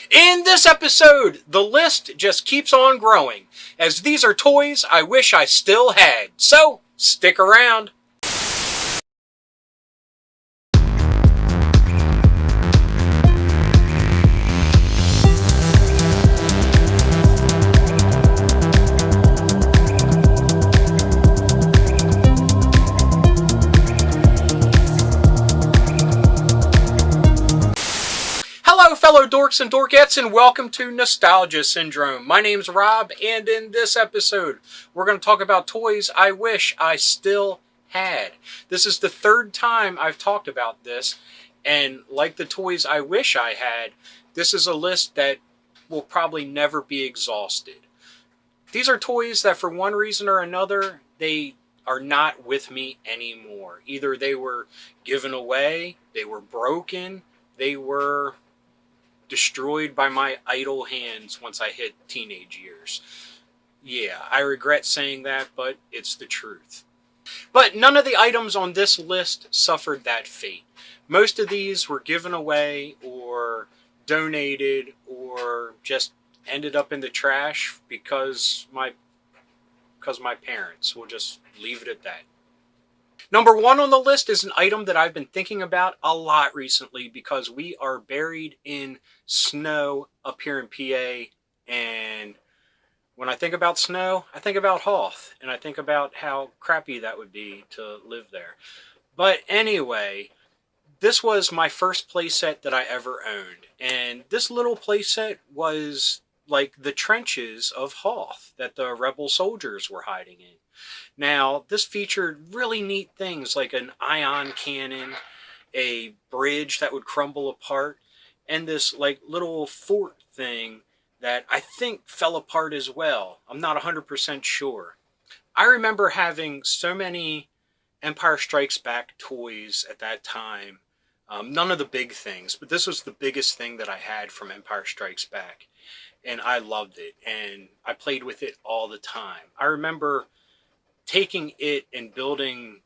In this episode, the list just keeps on growing, as these are toys I wish I still had. So, stick around. Hello fellow dorks and dorkettes, and welcome to Nostalgia Syndrome. My name's Rob, and in this episode, we're going to talk about toys I wish I still had. This is the third time I've talked about this, and like the toys I wish I had, this is a list that will probably never be exhausted. These are toys that for one reason or another, they are not with me anymore. Either they were given away, they were broken, they were destroyed by my idle hands once I hit teenage years. Yeah, I regret saying that, but it's the truth. But none of the items on this list suffered that fate. Most of these were given away or donated or just ended up in the trash because my parents. We'll just leave it at that. Number one on the list is an item that I've been thinking about a lot recently because we are buried in snow up here in PA, and when I think about snow, I think about Hoth, and I think about how crappy that would be to live there. But anyway, this was my first playset that I ever owned, and this little playset was like the trenches of Hoth that the rebel soldiers were hiding in. Now, this featured really neat things like an ion cannon, a bridge that would crumble apart, and this like little fort thing that I think fell apart as well. I'm not 100% sure. I remember having so many Empire Strikes Back toys at that time. None of the big things, but this was the biggest thing that I had from Empire Strikes Back. And I loved it, and I played with it all the time. I remember taking it and building,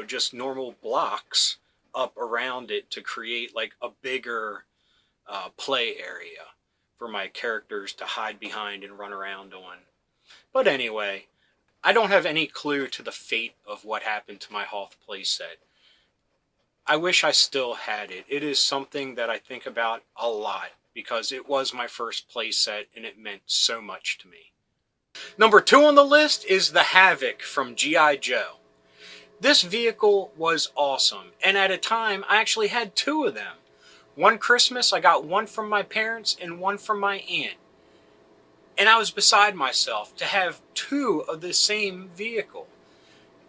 just normal blocks up around it to create like a bigger play area for my characters to hide behind and run around on. But anyway, I don't have any clue to the fate of what happened to my Hoth playset. I wish I still had it. It is something that I think about a lot because it was my first playset and it meant so much to me. Number two on the list is the Havoc from G.I. Joe. This vehicle was awesome, and at a time I actually had two of them. One Christmas I got one from my parents and one from my aunt. And I was beside myself to have two of the same vehicle.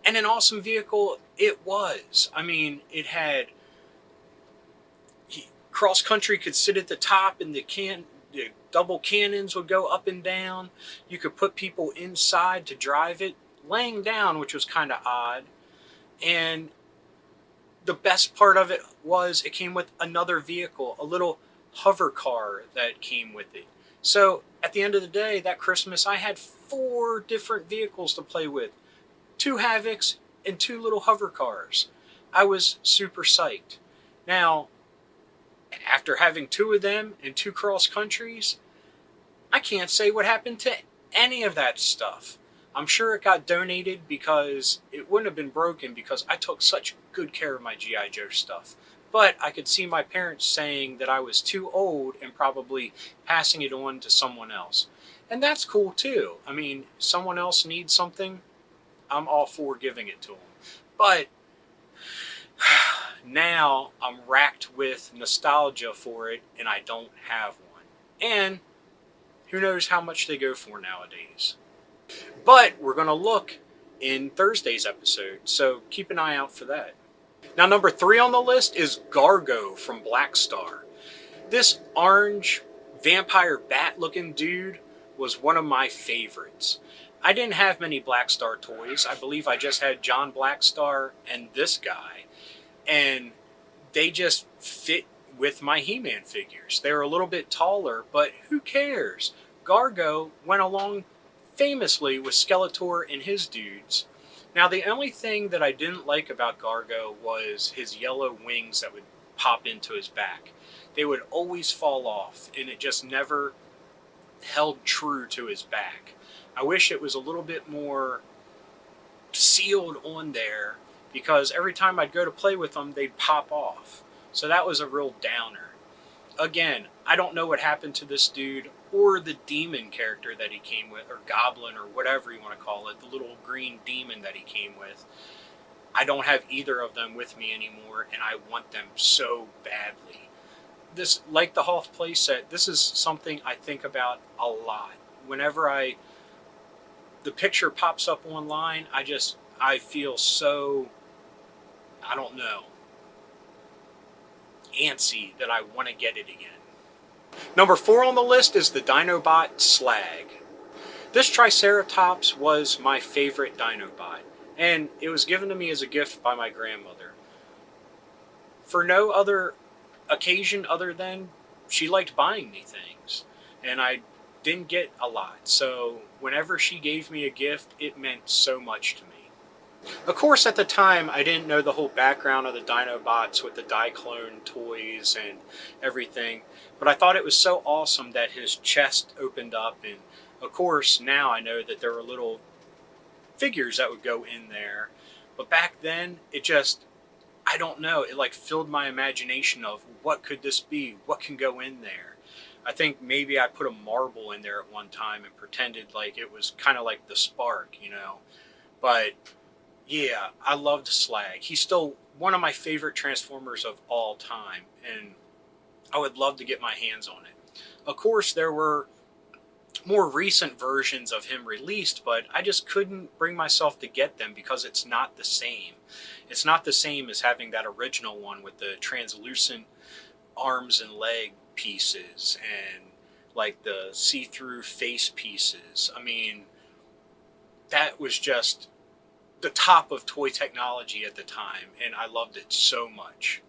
And an awesome vehicle it was. I mean, it had cross country could sit at the top, and the double cannons would go up and down. You could put people inside to drive it, laying down, which was kind of odd. And the best part of it was it came with another vehicle, a little hover car that came with it. So at the end of the day, that Christmas, I had 4 different vehicles to play with. 2 Havocs and 2 little hover cars. I was super psyched. Now, after having 2 of them and 2 cross countries, I can't say what happened to any of that stuff. I'm sure it got donated because it wouldn't have been broken because I took such good care of my G.I. Joe stuff. But I could see my parents saying that I was too old and probably passing it on to someone else. And that's cool too. I mean, someone else needs something, I'm all for giving it to them. But now I'm racked with nostalgia for it, and I don't have one. And who knows how much they go for nowadays. But we're going to look in Thursday's episode, so keep an eye out for that. Now, number 3 on the list is Gargo from Blackstar. This orange vampire bat-looking dude was one of my favorites. I didn't have many Blackstar toys. I believe I just had John Blackstar and this guy. And they just fit with my He-Man figures. They were a little bit taller, but who cares? Gargo went along famously with Skeletor and his dudes. Now, the only thing that I didn't like about Gargo was his yellow wings that would pop into his back. they would always fall off, and it just never held true to his back. I wish it was a little bit more sealed on there, because every time I'd go to play with them, they'd pop off. So that was a real downer. Again, I don't know what happened to this dude or the demon character that he came with, or goblin, or whatever you want to call it, the little green demon that he came with. I don't have either of them with me anymore, and I want them so badly. This, like the Hoth playset, this is something I think about a lot. Whenever the picture pops up online, I feel so, I don't know, antsy that I want to get it again. Number 4 on the list is the Dinobot Slag. This Triceratops was my favorite Dinobot, and it was given to me as a gift by my grandmother. For no other occasion other than she liked buying me things, and I didn't get a lot, so whenever she gave me a gift, it meant so much to me. Of course, at the time, I didn't know the whole background of the Dinobots with the Diaclone toys and everything, but I thought it was so awesome that his chest opened up, and of course, now I know that there were little figures that would go in there, but back then, it just, I don't know, it like filled my imagination of what could this be, what can go in there. I think maybe I put a marble in there at one time and pretended like it was kind of like the spark, you know, but yeah, I loved Slag. He's still one of my favorite Transformers of all time, and I would love to get my hands on it. Of course, there were more recent versions of him released, but I just couldn't bring myself to get them because it's not the same. It's not the same as having that original one with the translucent arms and leg pieces and like the see-through face pieces. I mean, that was just the top of toy technology at the time, and I loved it so much.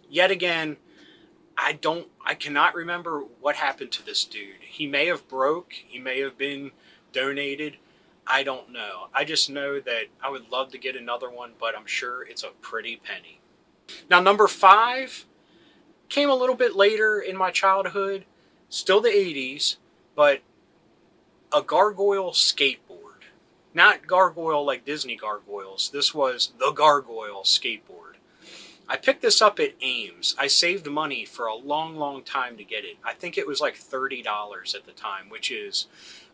Yet again, I cannot remember what happened to this dude. He may have broke, he may have been donated, I don't know. I just know that I would love to get another one, but I'm sure it's a pretty penny. Now, number 5 came a little bit later in my childhood, still the 80s, but a Gargoyle Skateboard. Not gargoyle like Disney gargoyles. This was the Gargoyle Skateboard. I picked this up at Ames. I saved money for a long, long time to get it. I think it was like $30 at the time, which is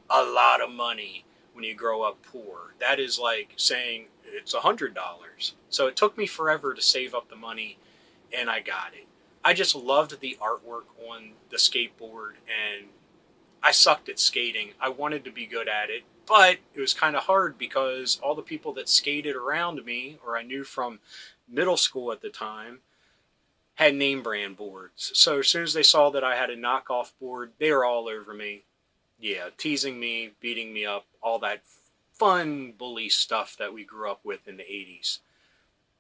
a lot of money when you grow up poor. That is like saying it's $100. So it took me forever to save up the money, and I got it. I just loved the artwork on the skateboard, and I sucked at skating. I wanted to be good at it, but it was kind of hard because all the people that skated around me, or I knew from middle school at the time, had name brand boards. So as soon as they saw that I had a knockoff board, they were all over me. Yeah, teasing me, beating me up, all that fun bully stuff that we grew up with in the 80s.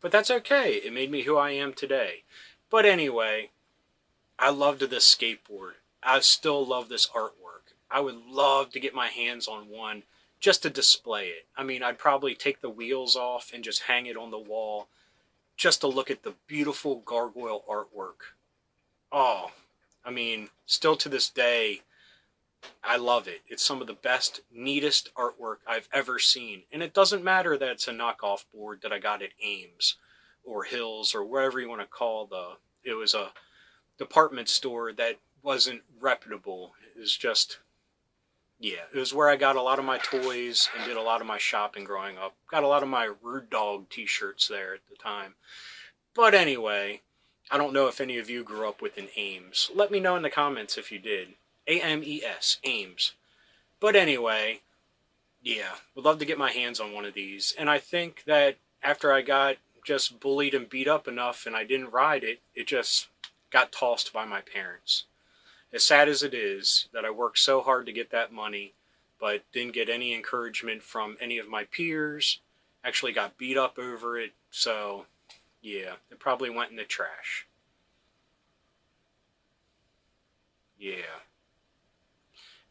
But that's okay. It made me who I am today. But anyway, I loved this skateboard. I still love this artwork. I would love to get my hands on one just to display it. I mean, I'd probably take the wheels off and just hang it on the wall just to look at the beautiful gargoyle artwork. Oh, I mean, still to this day, I love it. It's some of the best, neatest artwork I've ever seen. And it doesn't matter that it's a knockoff board that I got at Ames or Hills or wherever you want to call it was a department store that wasn't reputable. It was just, yeah, it was where I got a lot of my toys and did a lot of my shopping growing up. Got a lot of my Rude Dog t-shirts there at the time. But anyway, I don't know if any of you grew up with an Ames. Let me know in the comments if you did. A-M-E-S, Ames. But anyway, yeah, would love to get my hands on one of these. And I think that after I got just bullied and beat up enough and I didn't ride it, it just got tossed by my parents. As sad as it is that I worked so hard to get that money, but didn't get any encouragement from any of my peers, actually got beat up over it, so yeah, it probably went in the trash. Yeah.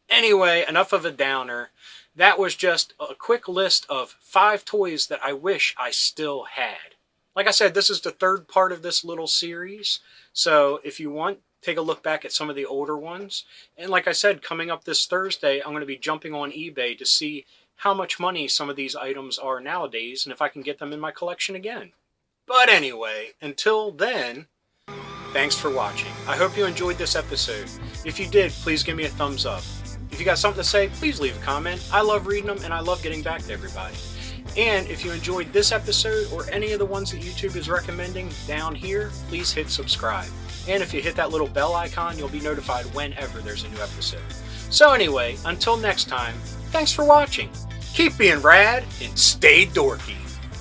Anyway, enough of a downer. That was just a quick list of 5 toys that I wish I still had. Like I said, this is the 3rd part of this little series. So if you want take a look back at some of the older ones. And like I said, coming up this Thursday, I'm going to be jumping on eBay to see how much money some of these items are nowadays and if I can get them in my collection again. But anyway, until then, thanks for watching. I hope you enjoyed this episode. If you did, please give me a thumbs up. If you got something to say, please leave a comment. I love reading them and I love getting back to everybody. And if you enjoyed this episode or any of the ones that YouTube is recommending down here, please hit subscribe. And if you hit that little bell icon, you'll be notified whenever there's a new episode. So anyway, until next time, thanks for watching. Keep being rad and stay dorky.